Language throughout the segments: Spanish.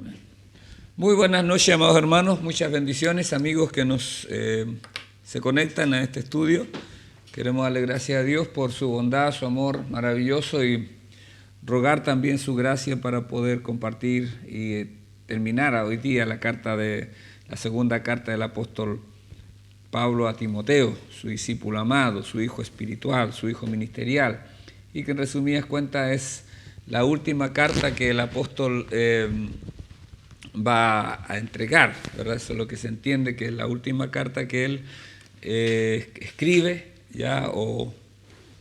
Amén. Muy buenas noches, amados hermanos. Muchas bendiciones, amigos que se conectan a este estudio. Queremos darle gracias a Dios por su bondad, su amor maravilloso y rogar también su gracia para poder compartir y terminar hoy día la segunda carta del apóstol Pablo a Timoteo, su discípulo amado, su hijo espiritual, su hijo ministerial, y que en resumidas cuentas es la última carta que el apóstol va a entregar, ¿verdad? Eso es lo que se entiende, que es la última carta que él escribe, ya, o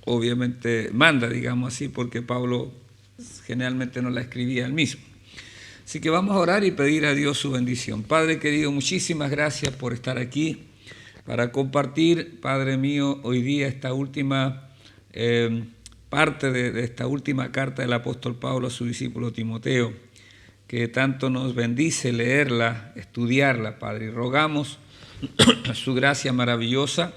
obviamente manda, digamos así, porque Pablo generalmente no la escribía él mismo. Así que vamos a orar y pedir a Dios su bendición. Padre querido, muchísimas gracias por estar aquí para compartir, Padre mío, hoy día esta última parte de esta última carta del apóstol Pablo a su discípulo Timoteo, que tanto nos bendice leerla, estudiarla, Padre, y rogamos su gracia maravillosa,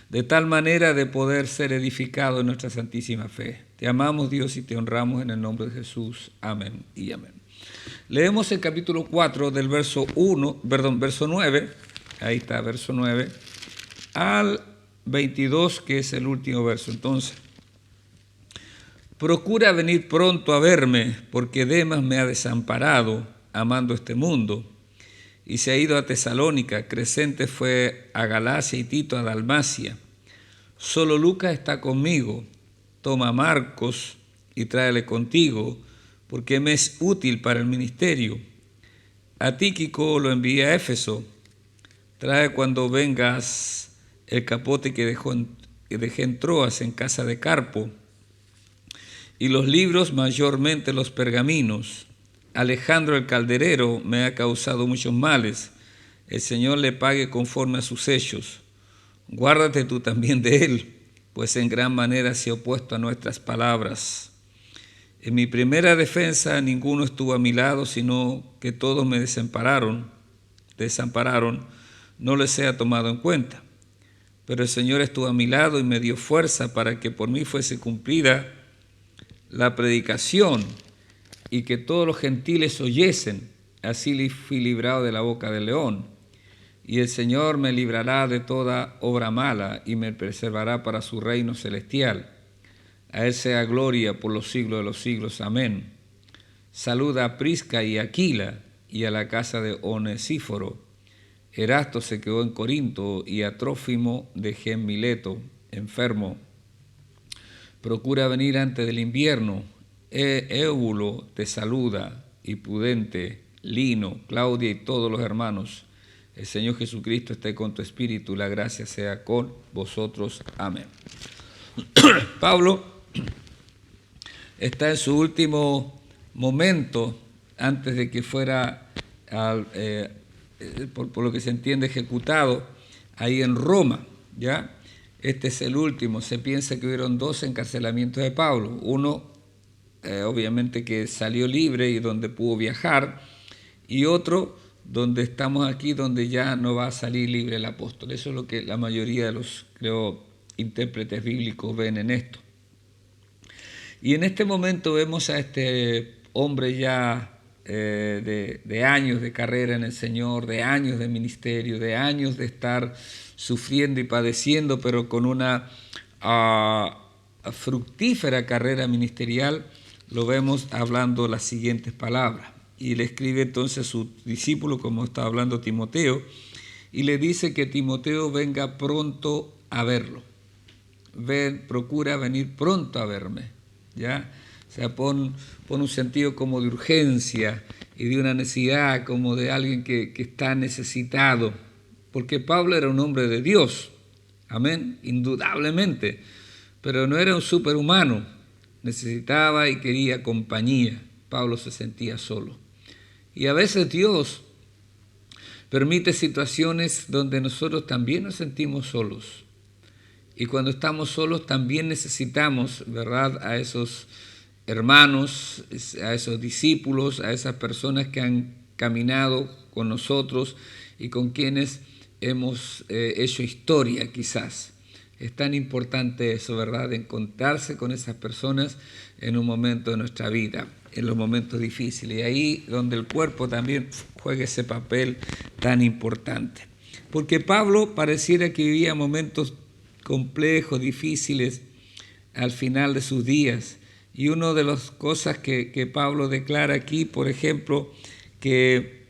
de tal manera de poder ser edificado en nuestra santísima fe. Te amamos, Dios, y te honramos en el nombre de Jesús. Amén y amén. Leemos el capítulo 4 del verso 9, ahí está, verso 9, al 22, que es el último verso. Entonces, procura venir pronto a verme, porque Demas me ha desamparado, amando este mundo, y se ha ido a Tesalónica. Crescente fue a Galacia y Tito a Dalmacia. Solo Lucas está conmigo. Toma a Marcos y tráele contigo, porque me es útil para el ministerio. A Tíquico lo envié a Éfeso. Trae cuando vengas el capote que dejé en Troas, en casa de Carpo, y los libros, mayormente los pergaminos. Alejandro el calderero me ha causado muchos males. El Señor le pague conforme a sus hechos. Guárdate tú también de él, pues en gran manera se ha opuesto a nuestras palabras. En mi primera defensa ninguno estuvo a mi lado, sino que todos me desampararon, no les sea tomado en cuenta. Pero el Señor estuvo a mi lado y me dio fuerza para que por mí fuese cumplida la predicación y que todos los gentiles oyesen. Así fui librado de la boca del león. Y el Señor me librará de toda obra mala y me preservará para su reino celestial. A Él sea gloria por los siglos de los siglos. Amén. Saluda a Prisca y a Aquila y a la casa de Onesíforo. Erasto se quedó en Corinto y a Trófimo dejé en Mileto, enfermo. Procura venir antes del invierno. Éubulo te saluda, y Pudente, Lino, Claudia y todos los hermanos. El Señor Jesucristo esté con tu espíritu, la gracia sea con vosotros. Amén. Pablo está en su último momento antes de que fuera, por lo que se entiende, ejecutado ahí en Roma, ¿ya? Este es el último. Se piensa que hubieron 2 encarcelamientos de Pablo. Uno, obviamente, que salió libre y donde pudo viajar, y otro donde estamos aquí, donde ya no va a salir libre el apóstol. Eso es lo que la mayoría de los, creo, intérpretes bíblicos ven en esto. Y en este momento vemos a este hombre ya de años de carrera en el Señor, de años de ministerio, de años de estar sufriendo y padeciendo, pero con una fructífera carrera ministerial. Lo vemos hablando las siguientes palabras. Y le escribe entonces a su discípulo, como está hablando Timoteo, y le dice que Timoteo venga pronto a verlo. Procura venir pronto a verme, ¿ya? O sea, pon un sentido como de urgencia y de una necesidad, como de alguien que está necesitado. Porque Pablo era un hombre de Dios, amén, indudablemente, pero no era un superhumano. Necesitaba y quería compañía. Pablo se sentía solo. Y a veces Dios permite situaciones donde nosotros también nos sentimos solos. Y cuando estamos solos también necesitamos, ¿verdad?, a esos hermanos, a esos discípulos, a esas personas que han caminado con nosotros y con quienes hemos hecho historia quizás. Es tan importante eso, ¿verdad?, de encontrarse con esas personas en un momento de nuestra vida. en los momentos difíciles. Y ahí donde el cuerpo también juega ese papel tan importante. Porque Pablo pareciera que vivía momentos complejos, difíciles al final de sus días. Y una de las cosas que Pablo declara aquí, por ejemplo, que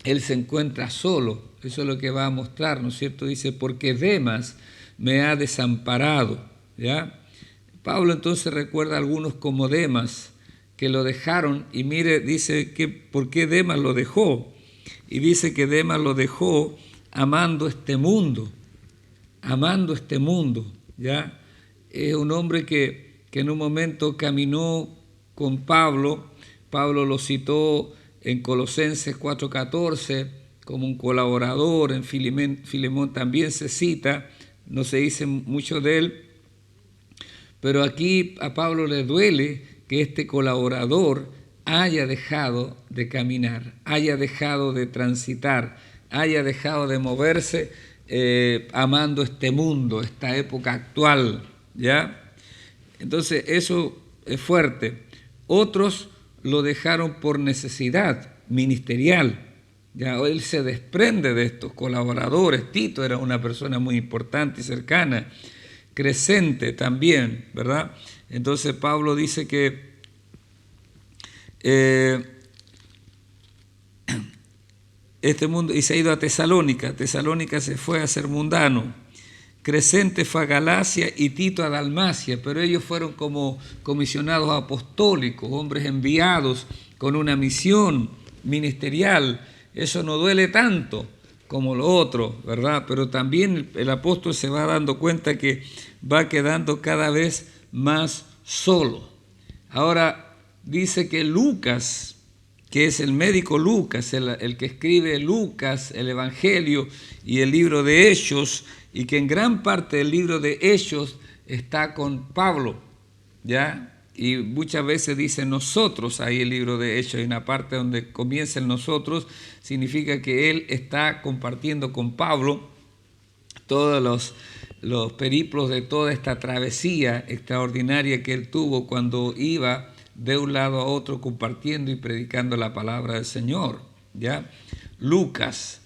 él se encuentra solo. Eso es lo que va a mostrar, ¿no es cierto? Dice, porque Demas me ha desamparado, ¿ya? Pablo entonces recuerda a algunos como Demas, que lo dejaron, y mire, dice que ¿por qué Demas lo dejó? Y dice que Demas lo dejó amando este mundo, ¿ya? Es un hombre que en un momento caminó con Pablo. Pablo lo citó en Colosenses 4:14 como un colaborador, en Filemón también se cita, no se dice mucho de él, pero aquí a Pablo le duele que este colaborador haya dejado de caminar, haya dejado de transitar, haya dejado de moverse amando este mundo, esta época actual, ¿ya? Entonces eso es fuerte. Otros lo dejaron por necesidad ministerial. Ya él se desprende de estos colaboradores. Tito era una persona muy importante y cercana. Crescente también, ¿verdad? Entonces Pablo dice que este mundo, y se ha ido a Tesalónica. Tesalónica se fue a ser mundano. Crescente fue a Galacia y Tito a Dalmacia, pero ellos fueron como comisionados apostólicos, hombres enviados con una misión ministerial. Eso no duele tanto como lo otro, ¿verdad? Pero también el apóstol se va dando cuenta que va quedando cada vez más solo. Ahora dice que Lucas, que es el médico Lucas, el que escribe Lucas, el Evangelio y el libro de Hechos, y que en gran parte del libro de Hechos está con Pablo, ¿ya? Y muchas veces dice nosotros, ahí el libro de Hechos, hay una parte donde comienza el nosotros, significa que él está compartiendo con Pablo todos los periplos de toda esta travesía extraordinaria que él tuvo cuando iba de un lado a otro compartiendo y predicando la palabra del Señor, ¿ya? Lucas,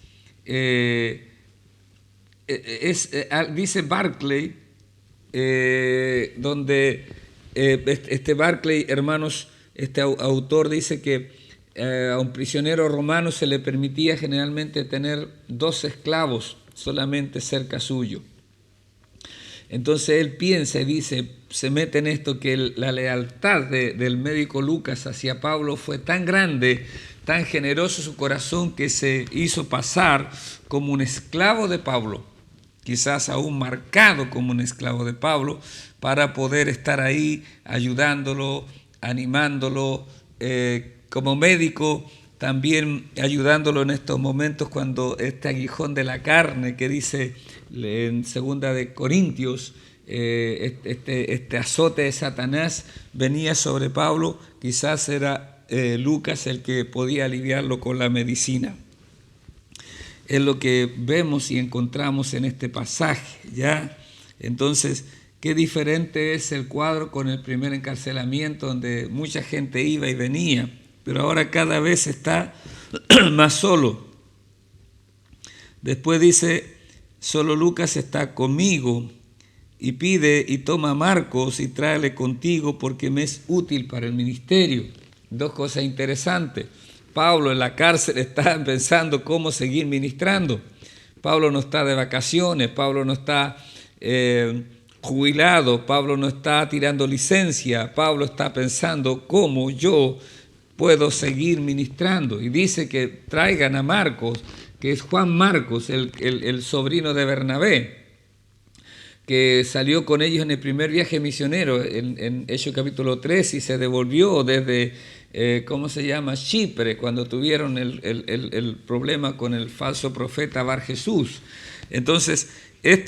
dice Barclay, donde este Barclay, hermanos, este autor dice que a un prisionero romano se le permitía generalmente tener 2 esclavos solamente cerca suyo. Entonces él piensa y dice, se mete en esto, que la lealtad del médico Lucas hacia Pablo fue tan grande, tan generoso su corazón, que se hizo pasar como un esclavo de Pablo, quizás aún marcado como un esclavo de Pablo, para poder estar ahí ayudándolo, animándolo, como médico también ayudándolo en estos momentos cuando este aguijón de la carne que dice en 2 de Corintios, este azote de Satanás venía sobre Pablo. Quizás era Lucas el que podía aliviarlo con la medicina. Es lo que vemos y encontramos en este pasaje, ¿ya? Entonces, qué diferente es el cuadro con el primer encarcelamiento, donde mucha gente iba y venía, pero ahora cada vez está más solo. Después dice, solo Lucas está conmigo, y pide y toma a Marcos y tráele contigo porque me es útil para el ministerio. 2 cosas interesantes. Pablo en la cárcel está pensando cómo seguir ministrando. Pablo no está de vacaciones, Pablo no está jubilado, Pablo no está tirando licencia, Pablo está pensando cómo yo puedo seguir ministrando. Y dice que traigan a Marcos, que es Juan Marcos, el sobrino de Bernabé, que salió con ellos en el primer viaje misionero, en Hechos capítulo 3, y se devolvió desde, Chipre, cuando tuvieron el problema con el falso profeta Bar Jesús. Entonces, en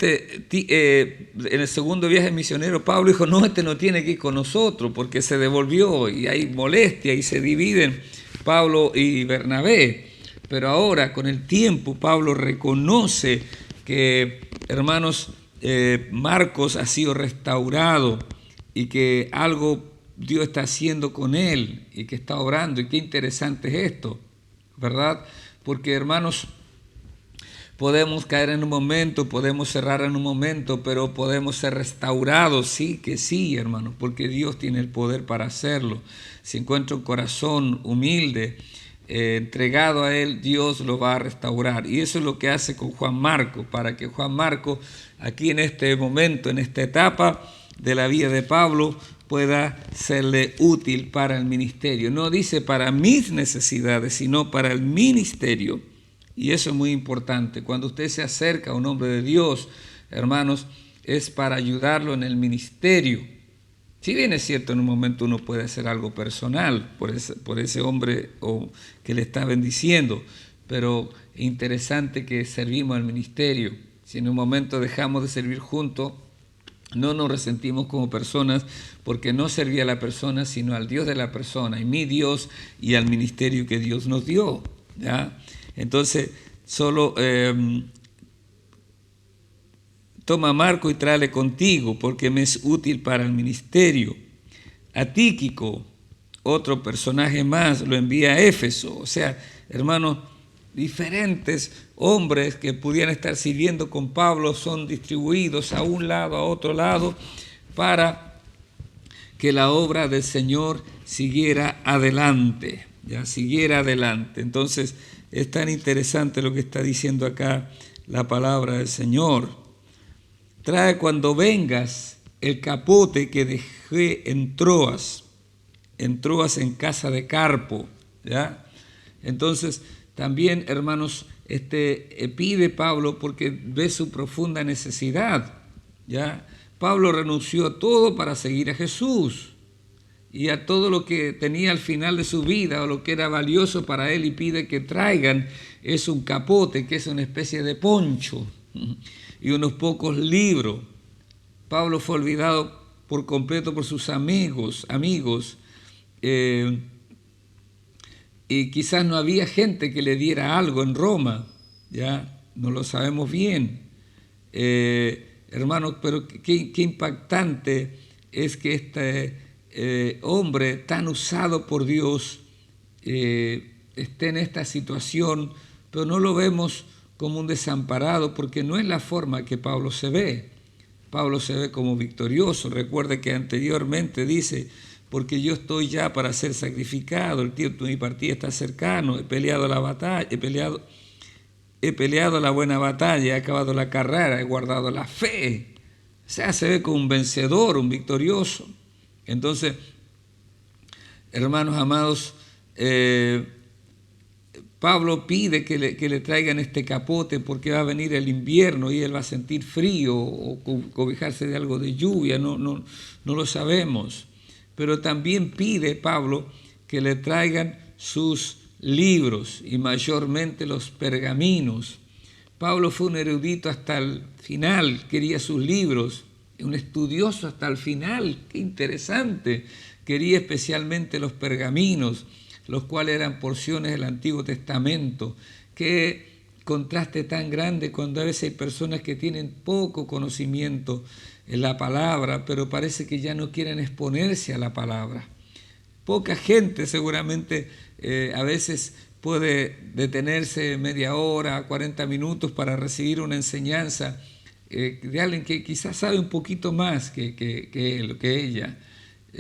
el segundo viaje misionero, Pablo dijo, no, este no tiene que ir con nosotros, porque se devolvió, y hay molestia, y se dividen Pablo y Bernabé. Pero ahora, con el tiempo, Pablo reconoce que, hermanos, Marcos ha sido restaurado y que algo Dios está haciendo con él y que está obrando. Y qué interesante es esto, ¿verdad? Porque, hermanos, podemos caer en un momento, podemos cerrar en un momento, pero podemos ser restaurados, sí que sí, hermanos, porque Dios tiene el poder para hacerlo. Si encuentra un corazón humilde, entregado a Él, Dios lo va a restaurar. Y eso es lo que hace con Juan Marcos, para que Juan Marcos, aquí en este momento, en esta etapa de la vida de Pablo, pueda serle útil para el ministerio. No dice para mis necesidades, sino para el ministerio. Y eso es muy importante. Cuando usted se acerca a un hombre de Dios, hermanos, es para ayudarlo en el ministerio. Si bien es cierto, en un momento uno puede hacer algo personal por ese hombre que le está bendiciendo, pero es interesante que servimos al ministerio. Si en un momento dejamos de servir juntos, no nos resentimos como personas, porque no servía a la persona, sino al Dios de la persona, y mi Dios, y al ministerio que Dios nos dio, ¿ya? Entonces, solo toma Marco y tráele contigo, porque me es útil para el ministerio. A Tíquico, otro personaje más, lo envía a Éfeso. O sea, hermanos, diferentes hombres que pudieran estar sirviendo con Pablo son distribuidos a un lado, a otro lado, para que la obra del Señor siguiera adelante, ya siguiera adelante. Entonces, es tan interesante lo que está diciendo acá la palabra del Señor. Trae cuando vengas el capote que dejé en Troas en casa de Carpo, ¿ya? Entonces, también, hermanos, pide Pablo porque ve su profunda necesidad, ¿ya? Pablo renunció a todo para seguir a Jesús y a todo lo que tenía al final de su vida o lo que era valioso para él, y pide que traigan es un capote, que es una especie de poncho, y unos pocos libros. Pablo fue olvidado por completo por sus amigos, y quizás no había gente que le diera algo en Roma, ya no lo sabemos bien, hermanos, pero qué impactante es que este hombre tan usado por Dios esté en esta situación, pero no lo vemos como un desamparado, porque no es la forma que Pablo se ve. Pablo se ve como victorioso. Recuerde que anteriormente dice: porque yo estoy ya para ser sacrificado, el tiempo de mi partida está cercano, he peleado la batalla, he peleado la buena batalla, he acabado la carrera, he guardado la fe. O sea, se ve como un vencedor, un victorioso. Entonces, hermanos amados, Pablo pide que le traigan este capote porque va a venir el invierno y él va a sentir frío o cobijarse de algo de lluvia, no lo sabemos. Pero también pide Pablo que le traigan sus libros y mayormente los pergaminos. Pablo fue un erudito hasta el final, quería sus libros, un estudioso hasta el final, qué interesante. Quería especialmente los pergaminos, los cuales eran porciones del Antiguo Testamento. Qué contraste tan grande cuando a veces hay personas que tienen poco conocimiento en la palabra, pero parece que ya no quieren exponerse a la palabra. Poca gente seguramente a veces puede detenerse media hora, 40 minutos para recibir una enseñanza de alguien que quizás sabe un poquito más que él o que ella.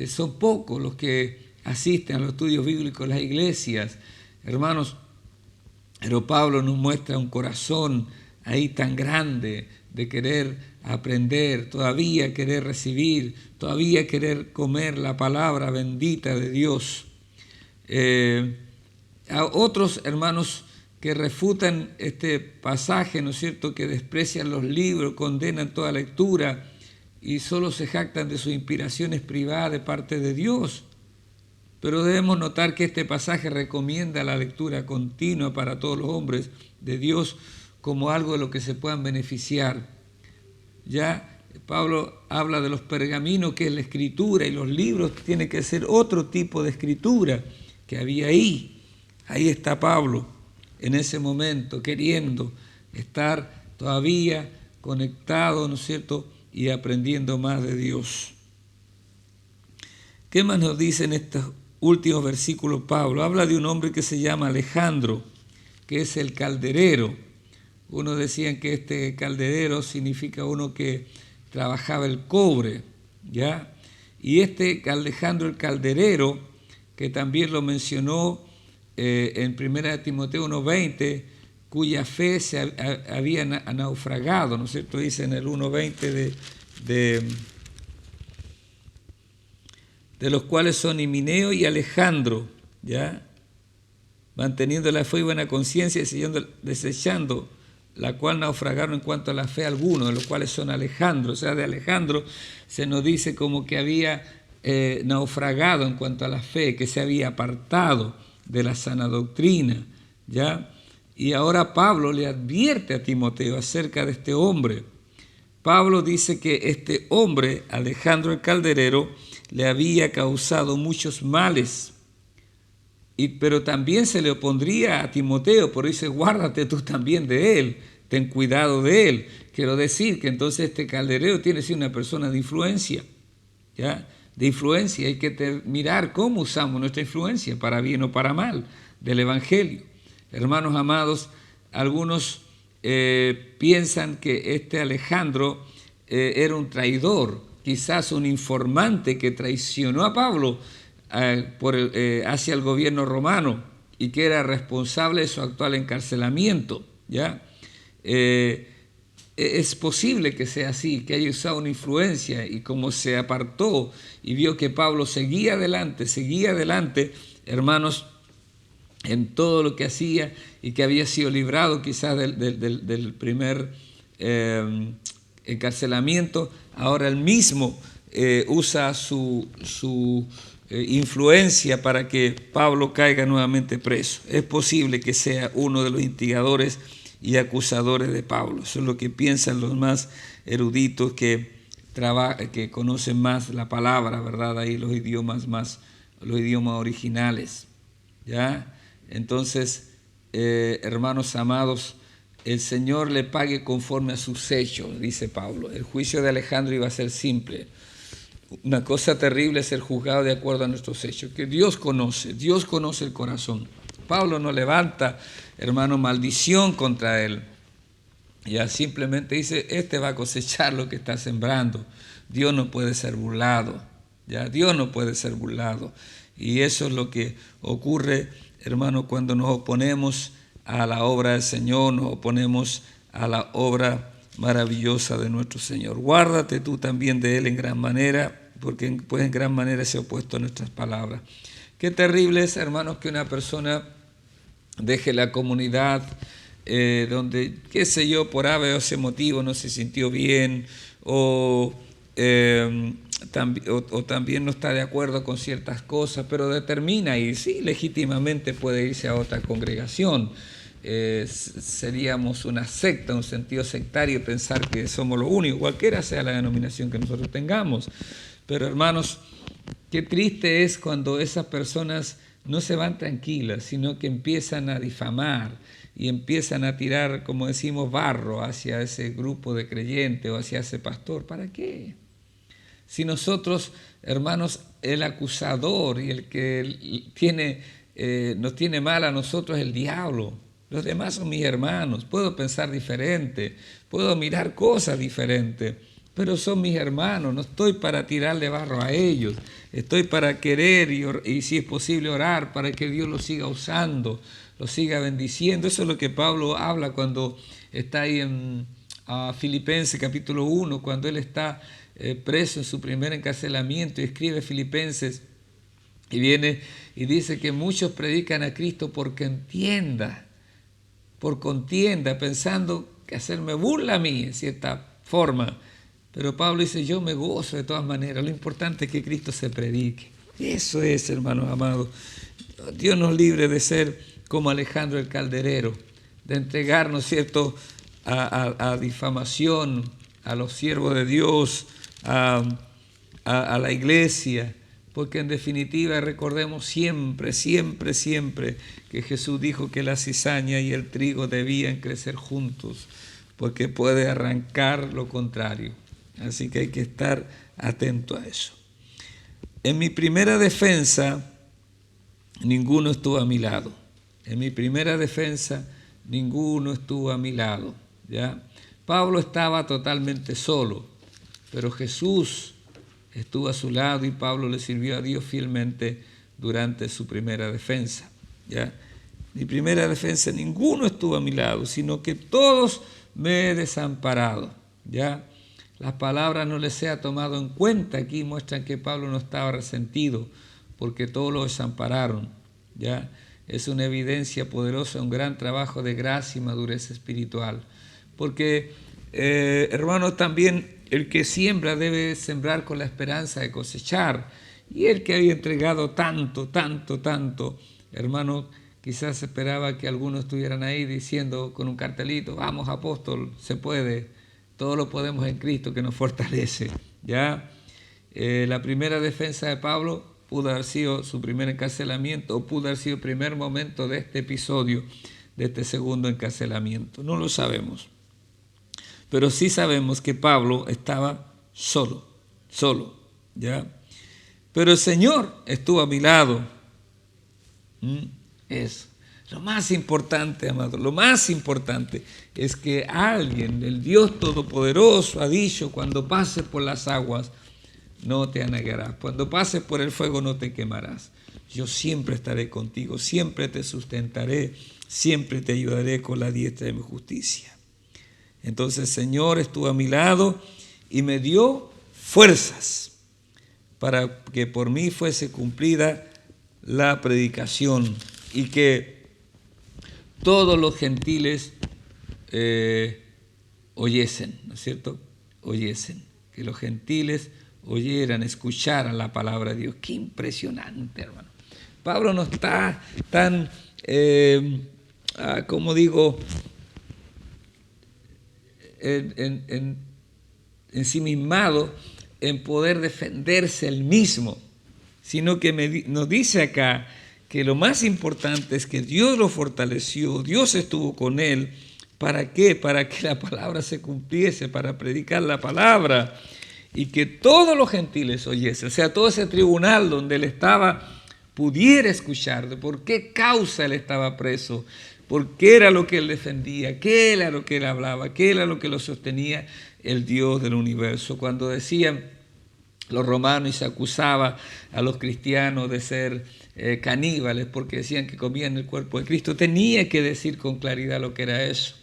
Son pocos los que asisten a los estudios bíblicos en las iglesias, hermanos, pero Pablo nos muestra un corazón ahí tan grande de querer aprender, todavía querer recibir, todavía querer comer la palabra bendita de Dios. A otros hermanos que refutan este pasaje, ¿no es cierto?, que desprecian los libros, condenan toda lectura y solo se jactan de sus inspiraciones privadas de parte de Dios. Pero debemos notar que este pasaje recomienda la lectura continua para todos los hombres de Dios como algo de lo que se puedan beneficiar. Ya Pablo habla de los pergaminos, que es la escritura, y los libros tienen que ser otro tipo de escritura que había ahí. Ahí está Pablo en ese momento, queriendo estar todavía conectado, ¿no es cierto?, y aprendiendo más de Dios. ¿Qué más nos dice en estos últimos versículos Pablo? Habla de un hombre que se llama Alejandro, que es el calderero. Unos decían que este calderero significa uno que trabajaba el cobre, ¿ya? Y este Alejandro el calderero, que también lo mencionó en 1 Timoteo 1:20, cuya fe se había naufragado, ¿no es cierto? Dice en el 1:20 de los cuales son Himeneo y Alejandro, ¿ya? Manteniendo la fe y buena conciencia y desechando la cual naufragaron en cuanto a la fe algunos, de los cuales son Alejandro. O sea, de Alejandro se nos dice como que había naufragado en cuanto a la fe, que se había apartado de la sana doctrina, ¿ya? Y ahora Pablo le advierte a Timoteo acerca de este hombre. Pablo dice que este hombre, Alejandro el calderero, le había causado muchos males, pero también se le opondría a Timoteo, por eso dice, guárdate tú también de él, ten cuidado de él. Quiero decir que entonces este calderero tiene que ser una persona de influencia, ¿ya? De influencia, hay que mirar cómo usamos nuestra influencia, para bien o para mal, del Evangelio. Hermanos amados, algunos piensan que este Alejandro era un traidor, quizás un informante que traicionó a Pablo hacia el gobierno romano y que era responsable de su actual encarcelamiento, ¿ya? Es posible que sea así, que haya usado una influencia, y como se apartó y vio que Pablo seguía adelante, hermanos, en todo lo que hacía, y que había sido librado quizás del primer encarcelamiento, ahora él mismo usa su influencia para que Pablo caiga nuevamente preso. Es posible que sea uno de los instigadores y acusadores de Pablo. Eso es lo que piensan los más eruditos que conocen más la palabra, ¿verdad? Ahí los idiomas originales, ¿ya? Entonces, hermanos amados, el Señor le pague conforme a sus hechos, dice Pablo. El juicio de Alejandro iba a ser simple. Una cosa terrible es ser juzgado de acuerdo a nuestros hechos, que Dios conoce el corazón. Pablo no levanta, hermano, maldición contra él. Ya simplemente dice, este va a cosechar lo que está sembrando. Dios no puede ser burlado, ya Dios no puede ser burlado. Y eso es lo que ocurre, hermano, cuando nos oponemos a la obra del Señor, nos oponemos a la obra maravillosa de nuestro Señor. Guárdate tú también de Él en gran manera, porque pues en gran manera se ha opuesto a nuestras palabras. Qué terrible es, hermanos, que una persona deje la comunidad donde, qué sé yo, por A o C motivo no se sintió bien, o también no está de acuerdo con ciertas cosas, pero determina ir, sí, legítimamente puede irse a otra congregación. Seríamos una secta, un sentido sectario, pensar que somos lo único, cualquiera sea la denominación que nosotros tengamos. Pero hermanos, qué triste es cuando esas personas no se van tranquilas, sino que empiezan a difamar y empiezan a tirar, como decimos, barro hacia ese grupo de creyentes o hacia ese pastor. ¿Para qué? Si nosotros, hermanos, el acusador y el que nos tiene mal a nosotros es el diablo. Los demás son mis hermanos. Puedo pensar diferente, puedo mirar cosas diferentes, pero son mis hermanos. No estoy para tirarle barro a ellos. Estoy para querer y si es posible orar para que Dios los siga usando, los siga bendiciendo. Eso es lo que Pablo habla cuando está ahí en Filipenses capítulo 1, cuando él está preso en su primer encarcelamiento y escribe Filipenses y viene y dice que muchos predican a Cristo por contienda, pensando que hacerme burla a mí en cierta forma. Pero Pablo dice, yo me gozo de todas maneras, lo importante es que Cristo se predique. Eso es, hermanos amados. Dios nos libre de ser como Alejandro el calderero, de entregarnos, ¿cierto?, a difamación, a los siervos de Dios, a la iglesia, porque en definitiva recordemos siempre que Jesús dijo que la cizaña y el trigo debían crecer juntos, porque puede arrancar lo contrario. Así que hay que estar atento a eso. En mi primera defensa, ninguno estuvo a mi lado. En mi primera defensa, ninguno estuvo a mi lado. ¿Ya? Pablo estaba totalmente solo, pero Jesús estuvo a su lado y Pablo le sirvió a Dios fielmente durante su primera defensa. ¿Ya? Mi primera defensa, ninguno estuvo a mi lado, sino que todos me he desamparado. ¿Ya? Las palabras no les sea tomado en cuenta. Aquí muestran que Pablo no estaba resentido porque todos lo desampararon. ¿Ya? Es una evidencia poderosa, un gran trabajo de gracia y madurez espiritual. Porque, hermanos, también el que siembra debe sembrar con la esperanza de cosechar. Y el que había entregado tanto, hermanos, quizás esperaba que algunos estuvieran ahí diciendo con un cartelito: vamos, apóstol, se puede, todo lo podemos en Cristo que nos fortalece. ¿Ya? La primera defensa de Pablo pudo haber sido su primer encarcelamiento o pudo haber sido el primer momento de este episodio, de este segundo encarcelamiento. No lo sabemos. Pero sí sabemos que Pablo estaba solo, ¿ya? Pero el Señor estuvo a mi lado. Eso. Lo más importante, amado, lo más importante es que alguien, el Dios Todopoderoso, ha dicho: cuando pases por las aguas, no te anegarás. Cuando pases por el fuego, no te quemarás. Yo siempre estaré contigo, siempre te sustentaré, siempre te ayudaré con la diestra de mi justicia. Entonces el Señor estuvo a mi lado y me dio fuerzas para que por mí fuese cumplida la predicación y que todos los gentiles oyesen, ¿no es cierto? Oyesen, que los gentiles oyeran, escucharan la palabra de Dios. Qué impresionante, hermano. Pablo no está tan, como digo, ensimismado en poder defenderse él mismo, sino que nos dice acá que lo más importante es que Dios lo fortaleció, Dios estuvo con él. ¿Para qué? Para que la palabra se cumpliese, para predicar la palabra y que todos los gentiles oyesen, o sea, todo ese tribunal donde él estaba pudiera escuchar de por qué causa él estaba preso, por qué era lo que él defendía, qué era lo que él hablaba, qué era lo que lo sostenía el Dios del universo. Cuando decían los romanos y se acusaba a los cristianos de ser caníbales porque decían que comían el cuerpo de Cristo, tenía que decir con claridad lo que era eso.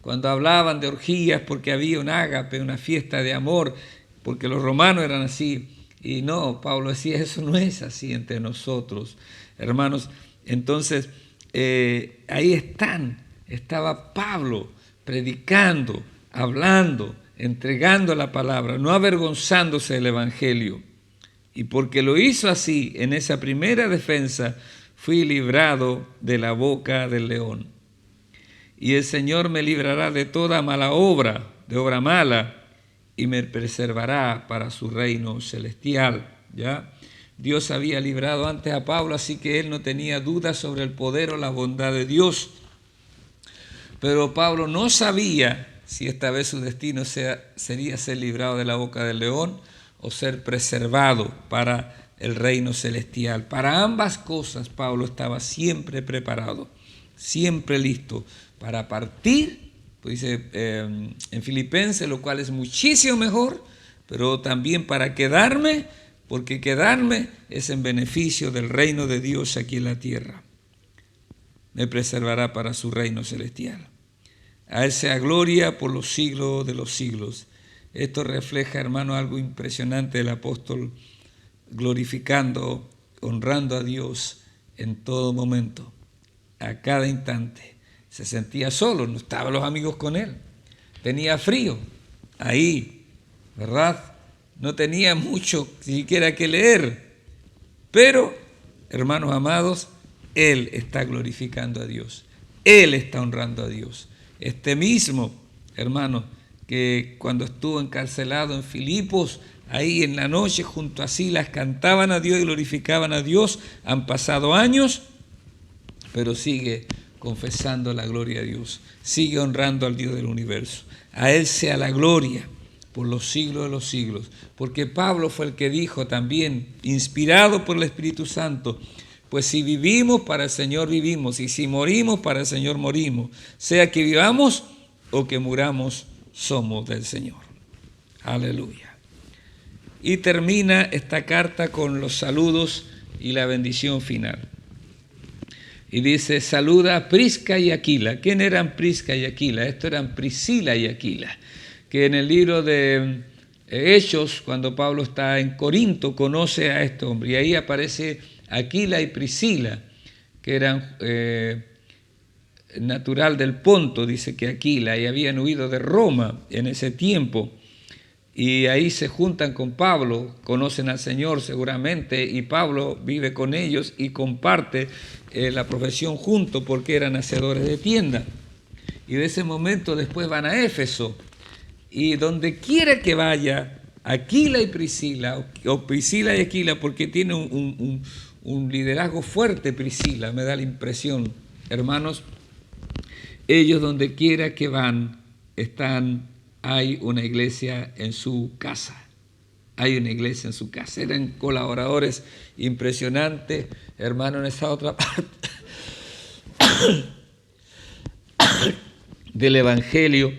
Cuando hablaban de orgías porque había un ágape, una fiesta de amor, porque los romanos eran así, y no, Pablo decía: eso no es así entre nosotros, hermanos. Entonces, ahí estaba Pablo predicando, hablando, entregando la palabra, no avergonzándose del evangelio. Y porque lo hizo así, en esa primera defensa, fui librado de la boca del león. Y el Señor me librará de toda mala obra, de obra mala, y me preservará para su reino celestial. ¿Ya? Dios había librado antes a Pablo, así que él no tenía dudas sobre el poder o la bondad de Dios. Pero Pablo no sabía si esta vez su destino sería ser librado de la boca del león o ser preservado para el reino celestial. Para ambas cosas Pablo estaba siempre preparado, siempre listo para partir, pues dice en Filipenses, lo cual es muchísimo mejor, pero también para quedarme, porque quedarme es en beneficio del reino de Dios aquí en la tierra. Me preservará para su reino celestial. A él sea gloria por los siglos de los siglos. Esto refleja, hermano, algo impresionante del apóstol, glorificando, honrando a Dios en todo momento, a cada instante. Se sentía solo, no estaban los amigos con él. Tenía frío, ahí, ¿verdad? No tenía mucho siquiera que leer. Pero, hermanos amados, él está glorificando a Dios. Él está honrando a Dios. Este mismo, hermano, que cuando estuvo encarcelado en Filipos, ahí en la noche junto a Silas cantaban a Dios y glorificaban a Dios. Han pasado años, pero sigue confesando la gloria a Dios, sigue honrando al Dios del universo. A Él sea la gloria por los siglos de los siglos. Porque Pablo fue el que dijo también, inspirado por el Espíritu Santo, pues si vivimos, para el Señor vivimos, y si morimos, para el Señor morimos. Sea que vivamos o que muramos, somos del Señor. Aleluya. Y termina esta carta con los saludos y la bendición final. Y dice, saluda a Prisca y Aquila. ¿Quién eran Prisca y Aquila? Estos eran Priscila y Aquila, que en el libro de Hechos, cuando Pablo está en Corinto, conoce a este hombre. Y ahí aparece Aquila y Priscila, que eran natural del Ponto, dice que Aquila, y habían huido de Roma en ese tiempo. Y ahí se juntan con Pablo, conocen al Señor seguramente, y Pablo vive con ellos y comparte la profesión junto porque eran hacedores de tienda. Y de ese momento después van a Éfeso, y donde quiera que vaya, Aquila y Priscila, o Priscila y Aquila, porque tiene un liderazgo fuerte Priscila, me da la impresión, hermanos, ellos donde quiera que van, hay una iglesia en su casa. Hay una iglesia en su casa. Eran colaboradores impresionantes, hermano, en esa otra parte del Evangelio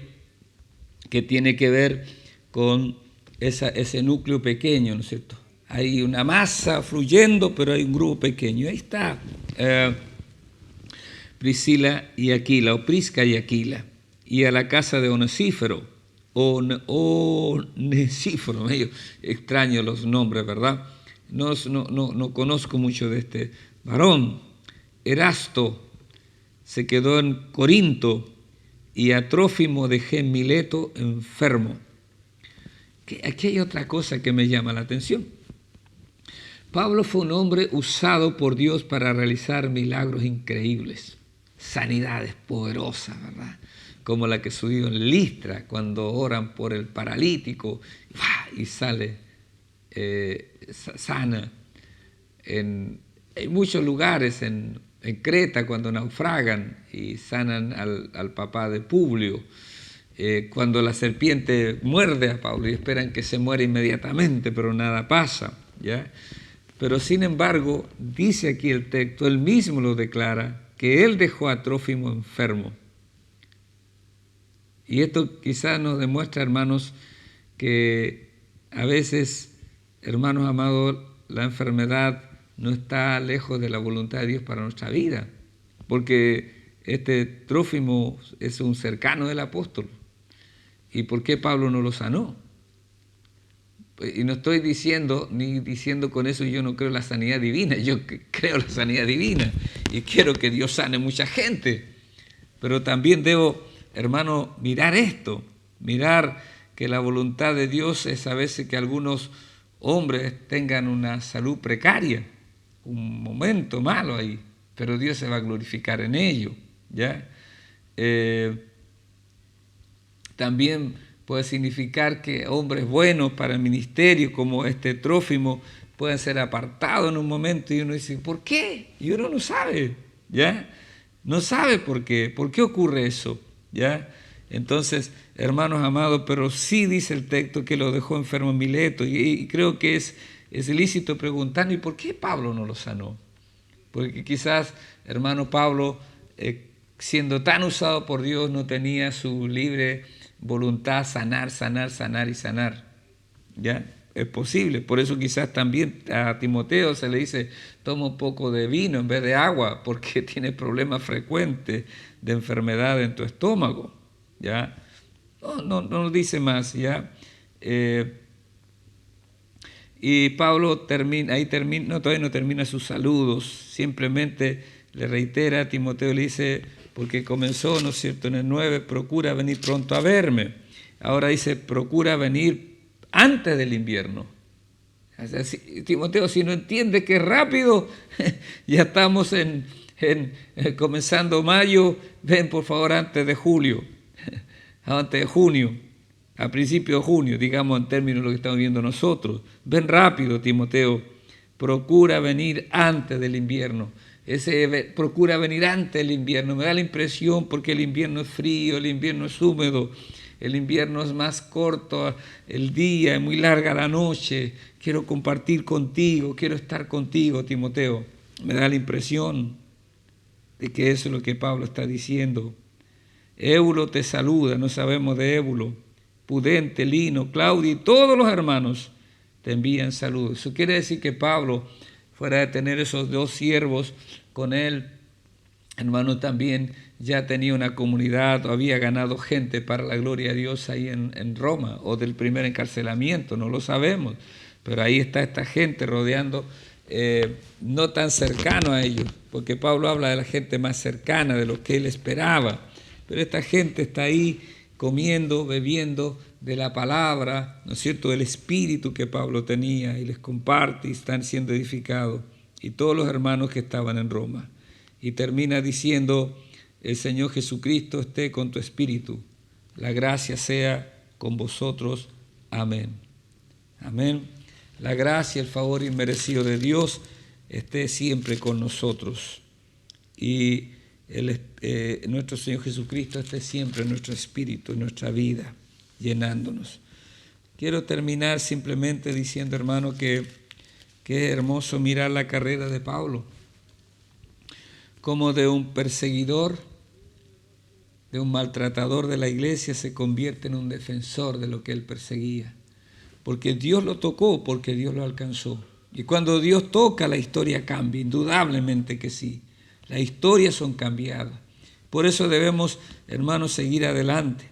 que tiene que ver con ese núcleo pequeño, ¿no es cierto? Hay una masa fluyendo, pero hay un grupo pequeño. Ahí está Priscila y Aquila, o Prisca y Aquila, y a la casa de Onesíforo, Onesíforo, medio extraño los nombres, ¿verdad? No conozco mucho de este varón. Erasto se quedó en Corinto, y a Trófimo dejé en Mileto enfermo. Aquí hay otra cosa que me llama la atención. Pablo fue un hombre usado por Dios para realizar milagros increíbles, sanidades poderosas, ¿verdad? Como la que sucedió en Listra, cuando oran por el paralítico y sale sana. En muchos lugares, en Creta, cuando naufragan y sanan al papá de Publio, cuando la serpiente muerde a Pablo y esperan que se muera inmediatamente, pero nada pasa, ¿ya? Pero sin embargo, dice aquí el texto, él mismo lo declara, que él dejó a Trófimo enfermo. Y esto quizás nos demuestra, hermanos, que a veces, hermanos amados, la enfermedad no está lejos de la voluntad de Dios para nuestra vida, porque este Trófimo es un cercano del apóstol. ¿Y por qué Pablo no lo sanó? Y no estoy diciendo con eso yo no creo en la sanidad divina, yo creo en la sanidad divina y quiero que Dios sane mucha gente, pero también debo, hermano, mirar esto, mirar que la voluntad de Dios es a veces que algunos hombres tengan una salud precaria, un momento malo ahí, pero Dios se va a glorificar en ello, ¿ya? También puede significar que hombres buenos para el ministerio, como este Trófimo, pueden ser apartados en un momento y uno dice, ¿por qué? Y uno no sabe, ¿ya? No sabe por qué ocurre eso, ¿ya? Entonces, hermanos amados, pero sí dice el texto que lo dejó enfermo en Mileto, y creo que es ilícito preguntar, ¿y por qué Pablo no lo sanó? Porque quizás, hermano Pablo, siendo tan usado por Dios, no tenía su libre voluntad sanar, ¿ya? Es posible, por eso quizás también a Timoteo se le dice, toma un poco de vino en vez de agua, porque tiene problemas frecuentes de enfermedad en tu estómago, ¿ya? No dice más, ¿ya? Y Pablo todavía no termina sus saludos, simplemente le reitera a Timoteo, le dice, porque comenzó, ¿no es cierto?, en el 9, procura venir pronto a verme. Ahora dice, procura venir antes del invierno. O sea, Timoteo, si no entiende que rápido, ya estamos comenzando mayo, ven por favor antes de julio, antes de junio, a principios de junio, digamos en términos de lo que estamos viendo nosotros. Ven rápido, Timoteo, procura venir antes del invierno. Procura venir antes del invierno. Me da la impresión, porque el invierno es frío, el invierno es húmedo, el invierno es más corto el día, es muy larga la noche, quiero compartir contigo, quiero estar contigo, Timoteo. Me da la impresión de que eso es lo que Pablo está diciendo. Eulo te saluda, no sabemos de Eulo, Pudente, Lino, Claudio y todos los hermanos te envían saludos. Eso quiere decir que Pablo, fuera de tener esos dos siervos con él, hermano, también ya tenía una comunidad, o había ganado gente para la gloria de Dios ahí en Roma, o del primer encarcelamiento, no lo sabemos, pero ahí está esta gente rodeando, no tan cercano a ellos, porque Pablo habla de la gente más cercana, de lo que él esperaba, pero esta gente está ahí comiendo, bebiendo de la palabra, ¿no es cierto?, del espíritu que Pablo tenía, y les comparte y están siendo edificados, y todos los hermanos que estaban en Roma. Y termina diciendo, el Señor Jesucristo esté con tu espíritu, la gracia sea con vosotros. Amén. Amén. La gracia, el favor inmerecido de Dios esté siempre con nosotros. Y nuestro Señor Jesucristo esté siempre en nuestro espíritu, en nuestra vida, llenándonos. Quiero terminar simplemente diciendo, hermano, que es hermoso mirar la carrera de Pablo, como de un perseguidor, de un maltratador de la iglesia, se convierte en un defensor de lo que él perseguía. Porque Dios lo tocó, porque Dios lo alcanzó. Y cuando Dios toca, la historia cambia, indudablemente que sí. Las historias son cambiadas. Por eso debemos, hermanos, seguir adelante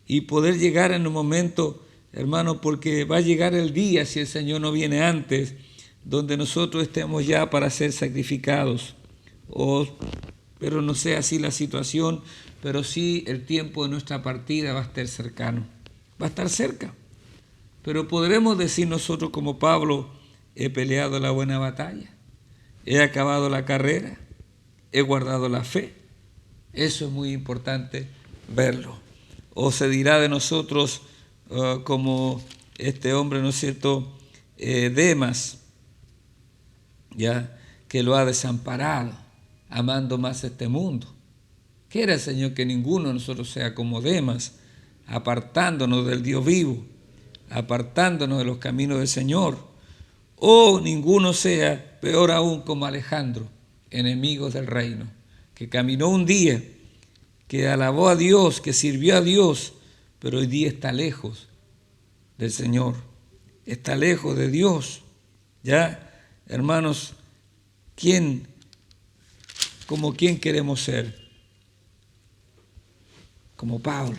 y poder llegar en un momento, hermano, porque va a llegar el día, si el Señor no viene antes, donde nosotros estemos ya para ser sacrificados. Pero no sea así la situación, pero sí el tiempo de nuestra partida va a estar cercano, va a estar cerca. Pero podremos decir nosotros como Pablo, he peleado la buena batalla, he acabado la carrera, he guardado la fe. Eso es muy importante verlo. O se dirá de nosotros como este hombre, ¿no es cierto?, Demas, ya, que lo ha desamparado, amando más este mundo. Quiera el Señor que ninguno de nosotros sea como Demas, apartándonos del Dios vivo, apartándonos de los caminos del Señor, o ninguno sea, peor aún, como Alejandro, enemigos del reino, que caminó un día, que alabó a Dios, que sirvió a Dios, pero hoy día está lejos del Señor, está lejos de Dios. Ya, hermanos, ¿como quién queremos ser? Como Pablo,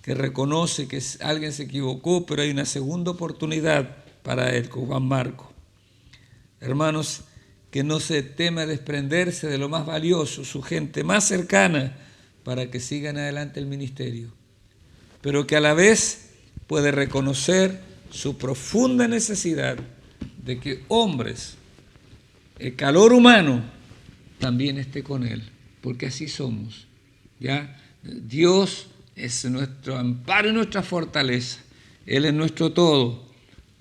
que reconoce que alguien se equivocó, pero hay una segunda oportunidad para él, con Juan Marco. Hermanos, que no se teme desprenderse de lo más valioso, su gente más cercana, para que sigan adelante el ministerio, pero que a la vez puede reconocer su profunda necesidad de que hombres, el calor humano, también esté con él, porque así somos, ¿ya? Dios es nuestro amparo y nuestra fortaleza, Él es nuestro todo,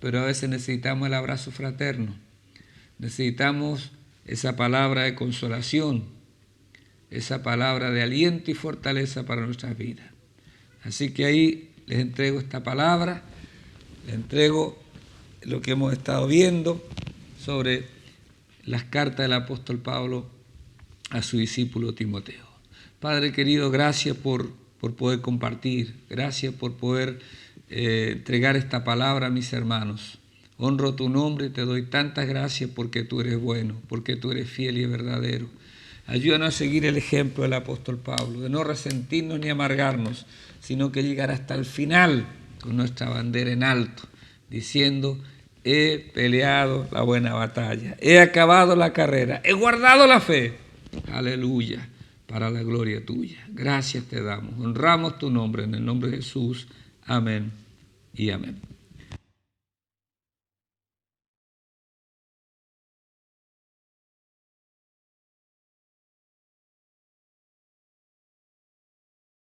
pero a veces necesitamos el abrazo fraterno, necesitamos esa palabra de consolación, esa palabra de aliento y fortaleza para nuestras vidas. Así que ahí les entrego esta palabra, les entrego lo que hemos estado viendo sobre las cartas del apóstol Pablo a su discípulo Timoteo. Padre querido, gracias por poder compartir, gracias por poder entregar esta palabra a mis hermanos. Honro tu nombre y te doy tantas gracias porque tú eres bueno, porque tú eres fiel y verdadero. Ayúdanos a seguir el ejemplo del apóstol Pablo, de no resentirnos ni amargarnos, sino que llegar hasta el final con nuestra bandera en alto, diciendo, he peleado la buena batalla, he acabado la carrera, he guardado la fe. Aleluya, para la gloria tuya. Gracias te damos, honramos tu nombre en el nombre de Jesús. Amén y amén.